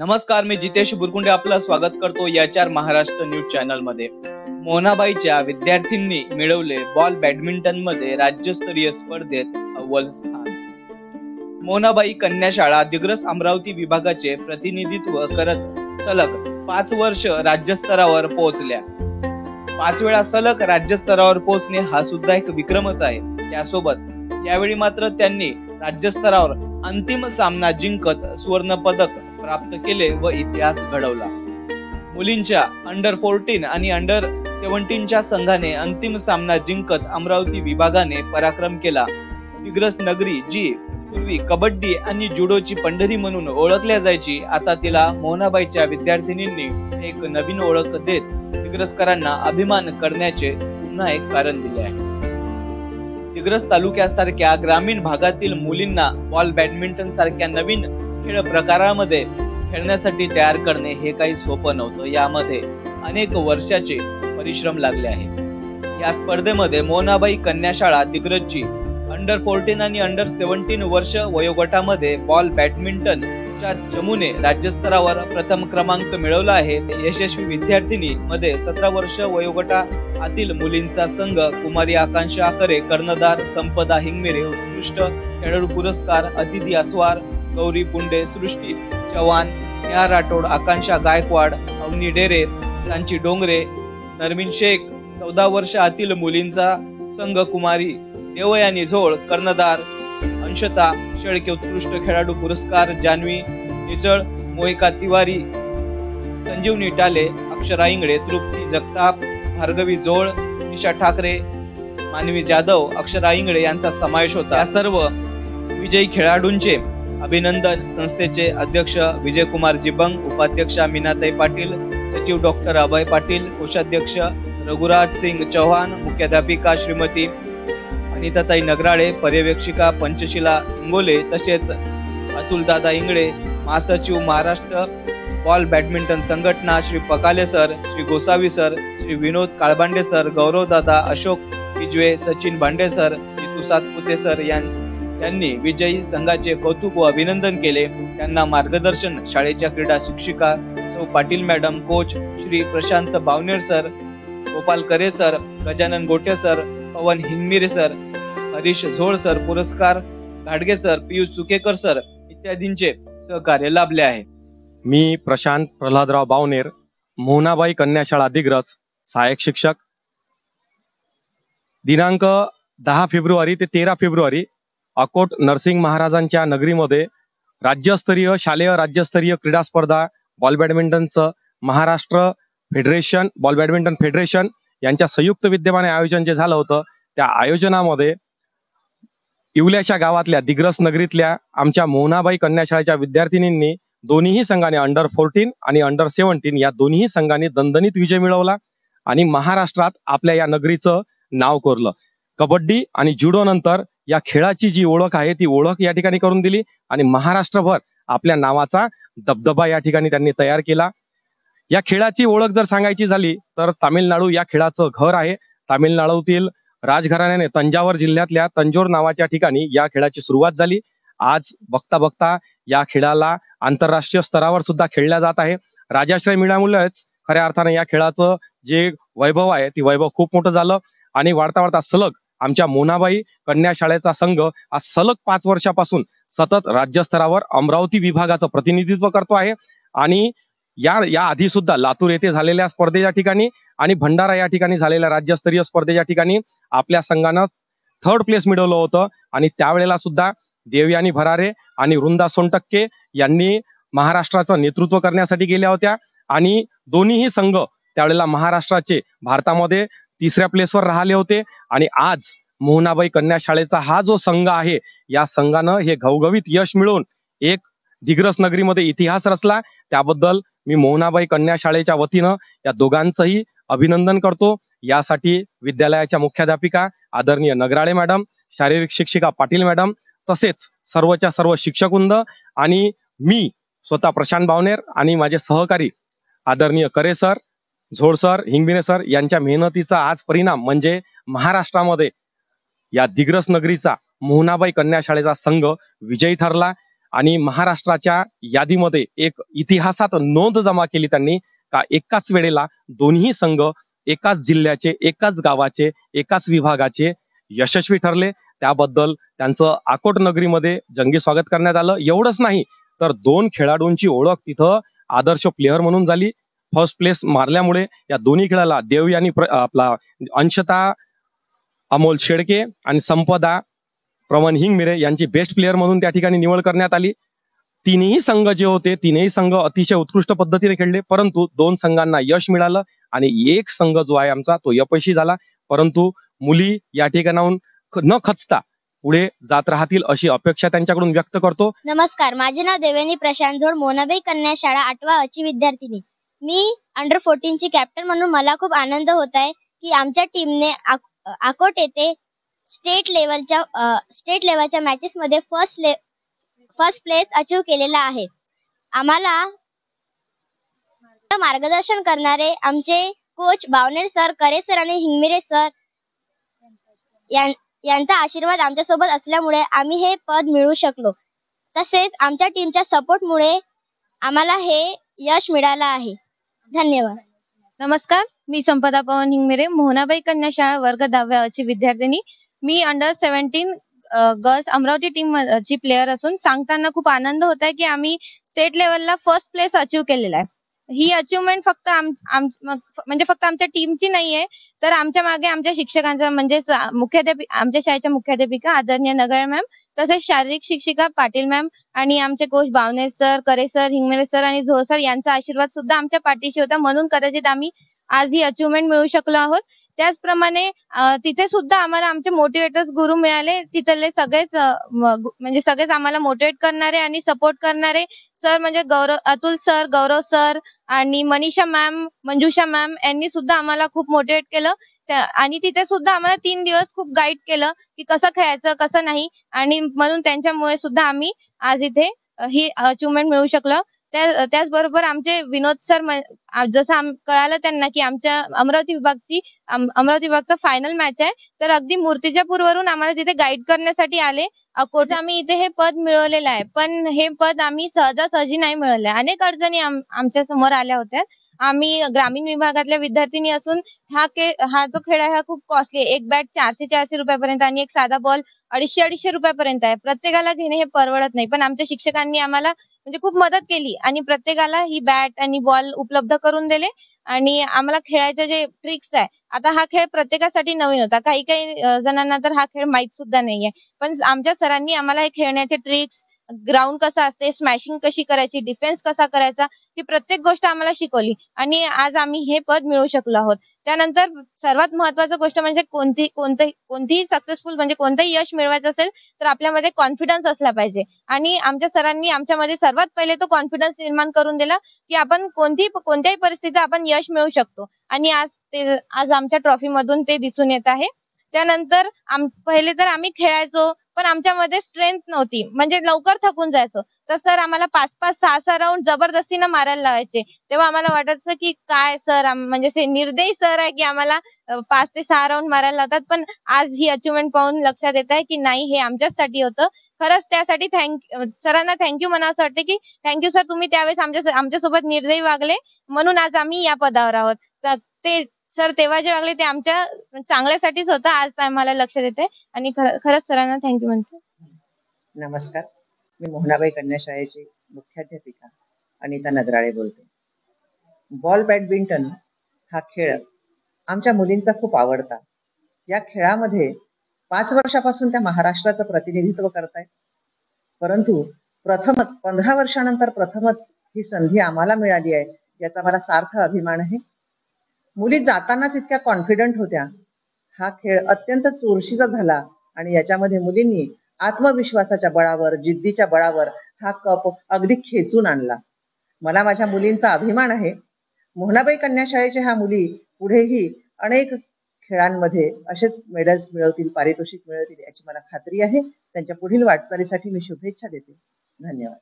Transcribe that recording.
नमस्कार, मी जितेश बुरकुंडे आपलं स्वागत करतो याचार महाराष्ट्र न्यूज चॅनल मध्ये। मोनाबाईच्या विद्यार्थ्यांनी मिळवले बॉल बॅडमिंटन मध्ये राज्यस्तरीय स्पर्धेत अव्वल स्थान। मोनाबाई कन्या शाळा दिग्रस अमरावती विभागाचे प्रतिनिधित्व करत सलग 5 वर्ष राज्यस्तरावर पोहोचल्या। 5 वेळा सलग राज्यस्तरावर पोहोचणे हा सुद्धा एक विक्रमच आहे। त्यासोबत यावेळी मात्र त्यांनी राज्यस्तरावर अंतिम सामना जिंकत सुवर्ण पदक प्राप्त केले व इतिहास घडवला। मुलींच्या अंडर 14 आणि अंडर 17च्या संघाने अंतिम सामना जिंकत अमरावती विभागाने पराक्रम केला। दिग्रस नगरी जी पूर्वी कबड्डी आणि जुडोची पंढरी म्हणून ओळखल्या जायची, आता तिला मोनाबाईच्या विद्यार्थिनींनी एक नवीन ओळख देत दिग्रसकरांना अभिमान करण्याचे पुन्हा एक कारण दिले आहे। दिग्रस तालुक्यासारख्या ग्रामीण भागातील मुलींना बॉल बॅडमिंटन सारख्या नवीन खेळ प्रकारामध्ये खेळण्यासाठी तयार करणे हे काही सोपं नव्हतं। यामध्ये अनेक वर्षाचे परिश्रम लागले आहे। या स्पर्धेमध्ये मोनाबाई कन्या शाळा दिग्रसची अंडर 14 आणि अंडर 17 वर्ष वयोगटामध्ये बॉल बॅडमिंटनच्या चमूने राज्यस्तरावर प्रथम क्रमांक मिळवला आहे। यशस्वी विद्यार्थिनी मध्ये 17 वर्ष वयोगटातील मुलींचा संघ कुमारी आकांक्षा आकरे, कर्णधार संपदा हिंगमिरे, उत्कृष्ट खेळाडू पुरस्कार अतिथी आस्वार, गौरी पुंडे, सृष्टी चव्हाण, स्नेहा राठोड, आकांक्षा गायकवाड, अवनी डेरे, सांची डोंगरे, नरमीन शेख, 14 वर्ष आतील मुलींचा संघ कुमारी देवयानी झोळ, कर्णधार अंशता शेळके, उत्कृष्ट खेळाडू पुरस्कार जान्हवी निचळ, मोहिका तिवारी, संजीवनी टाले, अक्षरा इंगळे, तृप्ती जगताप, भार्गवी झोळ, निशा ठाकरे, मानवी जाधव, अक्षरा इंगळे यांचा समावेश होता। या सर्व विजयी खेळाडूंचे अभिनंदन संस्थेचे अध्यक्ष विजयकुमार जिबंग, उपाध्यक्षा मीनाताई पाटील, सचिव डॉक्टर अभय पाटील, कोषाध्यक्ष रघुराज सिंग चौहान, मुख्याध्यापिका श्रीमती अनिताताई नगराळे, पर्यवेक्षिका पंचशिला इंगोले, तसेच अतुलदादा इंगळे, महासचिव महाराष्ट्र बॉल बॅडमिंटन संघटना Shri पकाले sir, Shri Gosavi sir, Shri Vinod Kalbande sir, गौरव दादा, अशोक बिजवे, सचिन भांडे सर, जितू सातपुते सर यांनी विजयी संघाचे कौतुक व अभिनंदन केले। त्यांना मार्गदर्शन शाळेच्या क्रीडा शिक्षिका सौ Patil madam, coach Shri Prashant Bawaner sir, Gopal Kare sir, Gajanan Gote sir, Pawan Hingmire sir, Harish Zol sir, Puraskar घाडगे सर, पियुष चुकेकर सर इत्यादींचे सहकार्य लाभले आहे। मी प्रशांत प्रल्हादराव बावनेर, मोनाबाई कन्या शाळा दिग्रस सहाय्यक शिक्षक। दिनांक 10 फेब्रुवारी ते 13 फेब्रुवारी अकोट नरसिंग महाराजांच्या नगरीमध्ये राज्यस्तरीय शालेय राज्यस्तरीय क्रीडा स्पर्धा बॉल बॅडमिंटनचं Maharashtra federation ball badminton federation यांच्या संयुक्त विद्यमाने आयोजन जे झालं होतं, त्या आयोजनामध्ये इवल्याच्या गावातल्या दिग्रस नगरीतल्या आमच्या मोनाबाई कन्या शाळेच्या विद्यार्थिनींनी दोन्ही संघाने अंडर 14 आणि अंडर 17 या दोन्ही संघांनी दणदणीत विजय मिळवला आणि महाराष्ट्रात आपल्या या नगरीचं नाव कोरलं। कबड्डी आणि जुडो नंतर या खेळाची जी ओळख आहे ती ओळख या ठिकाणी करून दिली आणि महाराष्ट्रभर आपल्या नावाचा दबदबा या ठिकाणी त्यांनी तयार केला। या खेळाची ओळख जर सांगायची झाली तर तामिळनाडू या खेळाचं घर आहे। तामिळनाडूतील राजघराण्याने तंजावर जिल्ह्यातल्या तंजोर नावाच्या ठिकाणी या खेळाची सुरुवात झाली। आज बघता बघता या खेळाला आंतरराष्ट्रीय स्तरावर सुद्धा खेळल्या जात आहे। राजाश्रय मिळाल्यामुळेच खऱ्या अर्थाने या खेळाचं जे वैभव आहे ती वैभव खूप मोठं झालं आणि वाढता वाढता सलग आमच्या मोनाबाई कन्या शाळेचा संघ आज सलग 5 वर्षापासून सतत राज्यस्तरावर अमरावती विभागाचं प्रतिनिधित्व करतो आहे आणि या आधी सुद्धा लातूर येथे झालेल्या स्पर्धेच्या ठिकाणी आणि भंडारा या ठिकाणी झालेल्या राज्यस्तरीय स्पर्धेच्या ठिकाणी आपल्या संघानं 3rd प्लेस मिळवलं होतं आणि त्यावेळेला सुद्धा देवयानी भरारे आणि वृंदा सोनटक्के यांनी महाराष्ट्राचं नेतृत्व करण्यासाठी गेल्या होत्या आणि दोन्ही संघ त्यावेळेला महाराष्ट्राचे भारतामध्ये 3ऱ्या प्लेसवर राहिले होते आणि आज मोनाबाई कन्या शाळेचा हा जो संघ आहे या संघानं हे घवघवीत यश मिळवून एक दिग्रस नगरीमध्ये इतिहास रचला। त्याबद्दल मी मोनाबाई कन्या शाळेच्या वतीनं या दोघांचंही अभिनंदन करतो। यासाठी विद्यालयाच्या मुख्याध्यापिका आदरणीय नगराळे मॅडम, शारीरिक शिक्षिका पाटील मॅडम, तसेच सर्वच्या सर्व शिक्षकवृंद आणि मी स्वतः प्रशांत बावनेर आणि माझे सहकारी आदरणीय करे सर, झोळ सर, हिंगमिरे सर यांच्या मेहनतीचा आज परिणाम म्हणजे महाराष्ट्रामध्ये या दिग्रस नगरीचा मोनाबाई कन्या शाळेचा संघ विजयी ठरला आणि महाराष्ट्राच्या यादीमध्ये एक इतिहासात नोंद जमा केली त्यांनी का एकाच वेळेला दोन्ही संघ एकाच जिल्ह्याचे, एकाच गावाचे, एकाच विभागाचे यशस्वी ठरले. त्याबद्दल त्यांचं अकोट नगरीमध्ये जंगी स्वागत करण्यात आलं. एवढंच नाही तर दोन खेळाडूंची ओळख तिथं आदर्श प्लेअर म्हणून झाली. फर्स्ट प्लेस मारल्यामुळे या दोन्ही खेळाला देवी आणि आपला अंशता अमोल शेडके आणि संपदा प्रमन हिंगमिरे यांची बेस्ट प्लेअर म्हणून त्या ठिकाणी निवड करण्यात आली. तिन्ही संघ जे होते तिन्ही संघ अतिशय उत्कृष्ट पद्धतीने खेळले, परंतु दोन संघांना यश मिळालं आणि एक संघ जो आहे आमचा तो अपयशी झाला. परंतु मुली या ठिकाणाहून न खचता पुढे जात राहतील अशी अपेक्षा त्यांच्याकडून व्यक्त करतो. नमस्कार, माझे नाव देवेनी प्रशांत झोड, मोनाबाई कन्या शाळा 8वा अची विद्यार्थिनी. मी अंडर 14 ची कॅप्टन म्हणून मला खूप आनंद होत आहे की आमच्या टीमने अकोट येथे स्टेट लेवलच्या मॅचेस मध्ये फर्स्ट प्लेस अचीव केलेला आहे. आम्हाला मार्गदर्शन करणारे आमचे कोच बावनेर सर, करे सर आणि हिंगमिरे सर यांचा आशीर्वाद आमच्या सोबत असल्यामुळे आम्ही हे पद मिळवू शकलो. तसेच आमच्या टीमच्या सपोर्टमुळे आम्हाला हे यश मिळालं आहे. धन्यवाद. नमस्कार, मी संपदा पवन हिंगमिरे, मोहनाबाई कन्या शाळा वर्ग 10व्या ची विद्यार्थिनी. मी अंडर 17 गर्ल्स अमरावती टीम ची प्लेअर असून सांगताना खूप आनंद होत आहे की आम्ही स्टेट लेवलला फर्स्ट प्लेस अचीव केलेला आहे. ही अचीवमेंट फक्त म्हणजे फक्त आमच्या टीमची नाहीये, तर आमच्या मागे आमच्या शिक्षकांचा म्हणजे आमच्या शाळेच्या मुख्याध्यापिका आदरणीय नगळे मॅम, तसेच शारीरिक शिक्षिका पाटील मॅम आणि आमचे कोच बावनेर सर, करे सर, हिंगमिरे सर आणि झोळ सर यांचा आशीर्वाद सुद्धा आमच्या पाठीशी होता. म्हणून कदाचित आम्ही आज ही अचीवमेंट मिळवू शकलो आहोत. त्याचप्रमाणे तिथे सुद्धा आम्हाला आमचे मोटिवेटर्स गुरु मिळाले. तिथले सगळेच म्हणजे सगळेच आम्हाला मोटिवेट करणारे आणि सपोर्ट करणारे सर म्हणजे अतुल सर, गौरव सर आणि मनीषा मॅम, मंजुषा मॅम यांनी सुद्धा आम्हाला खूप मोटिवेट केलं. आणि तिथे सुद्धा आम्हाला 3 दिवस खूप गाईड केलं की कसं खेळायचं कसं नाही, आणि म्हणून त्यांच्यामुळे सुद्धा आम्ही आज इथे ही अचीवमेंट मिळवू शकलो. त्याचबरोबर आमचे विनोद सर, जसं कळालं त्यांना की आमच्या अमरावती विभागचा फायनल मॅच आहे, तर अगदी मूर्तिजापूरवरून आम्हाला तिथे गाईड करण्यासाठी आले. कोच आम्ही इथे हे पद मिळवलेलं आहे, पण हे पद आम्ही सहजासहजी नाही मिळवले. अनेक अडचणी आमच्या समोर आल्या होत्या. आम्ही ग्रामीण विभागातल्या विद्यार्थिनी असून हा जो खेळ आहे हा खूप कॉस्टली आहे. एक बॅट 400 रुपयापर्यंत आणि एक साधा बॉल 250 रुपयापर्यंत आहे. प्रत्येकाला घेणे हे परवडत नाही, पण आमच्या शिक्षकांनी आम्हाला म्हणजे खूप मदत केली आणि प्रत्येकाला ही बॅट आणि बॉल उपलब्ध करून दिले. आणि आम्हाला खेळायचे जे ट्रिक्स आहे, आता हा खेळ प्रत्येकासाठी नवीन होता, काही जणांना तर हा खेळ माहित सुद्धा नाहीये, पण आमच्या सरांनी आम्हाला हे खेळण्याचे ट्रिक्स, ग्राउंड कसं असते, स्मॅशिंग कशी करायची, डिफेन्स कसा करायचा, ती प्रत्येक गोष्ट आम्हाला शिकवली आणि आज आम्ही हे पद मिळवू शकलो आहोत. त्यानंतर सर्वात महत्त्वाची गोष्ट म्हणजे कोणतीही सक्सेसफुल म्हणजे कोणतंही यश मिळवायचं असेल तर आपल्यामध्ये कॉन्फिडन्स असला पाहिजे. आणि आमच्या सरांनी आमच्यामध्ये सर्वात पहिले तो कॉन्फिडन्स निर्माण करून दिला की आपण कोणत्याही परिस्थितीत आपण यश मिळवू शकतो. आणि आज आमच्या ट्रॉफी मधून ते दिसून येत आहे. त्यानंतर पहिले तर आम्ही खेळायचो, पण आमच्यामध्ये स्ट्रेंथ नव्हती, म्हणजे लवकर थकून जायचो. तर सर आम्हाला 5-5, 6-6 राऊंड जबरदस्तीनं मारायला लावायचे. तेव्हा आम्हाला वाटायचं की काय सर, म्हणजे ते निर्दयी सर आहे की आम्हाला 5 ते 6 राऊंड मारायला लावतात. पण आज ही अचीवमेंट पाहून लक्षात येत आहे की नाही, हे आमच्यासाठी होतं. खरंच त्यासाठी सरांना थँक्यू म्हणावं वाटतं की थँक्यू सर, तुम्ही त्यावेळेस आमच्यासोबत निर्दयी वागले म्हणून आज आम्ही या पदावर आहोत. तर ते सर तेव्हा जे वागले ते आमच्या चांगल्यासाठीच होतं, आज आम्हाला लक्षात येते आणि खरंच सरांना थँक्यू म्हणते. नमस्कार, मी मोहनाबाई कन्या शाळेची मुख्याध्यापिका अनिता नगराळे बोलते. बॉल बॅडमिंटन हा खेळ आमच्या मुलींचा खूप आवडता. या खेळामध्ये 5 वर्षापासून त्या महाराष्ट्राचं प्रतिनिधित्व करतायत, परंतु 15 वर्षानंतर प्रथमच ही संधी आम्हाला मिळाली आहे, याचा मला सार्थ अभिमान आहे. मुली जातानाच इतक्या कॉन्फिडंट होत्या. हा खेळ अत्यंत चुरशीचा झाला आणि याच्यामध्ये मुलींनी आत्मविश्वासाच्या बळावर, जिद्दीच्या बळावर हा कप अगदी खेचून आणला. मला माझ्या मुलींचा अभिमान आहे. मोहनाबाई कन्या शाळेच्या ह्या मुली पुढेही अनेक खेळांमध्ये असेच मेडल्स मिळवतील, पारितोषिक मिळवतील याची मला खात्री आहे. त्यांच्या पुढील वाटचालीसाठी मी शुभेच्छा देते. धन्यवाद.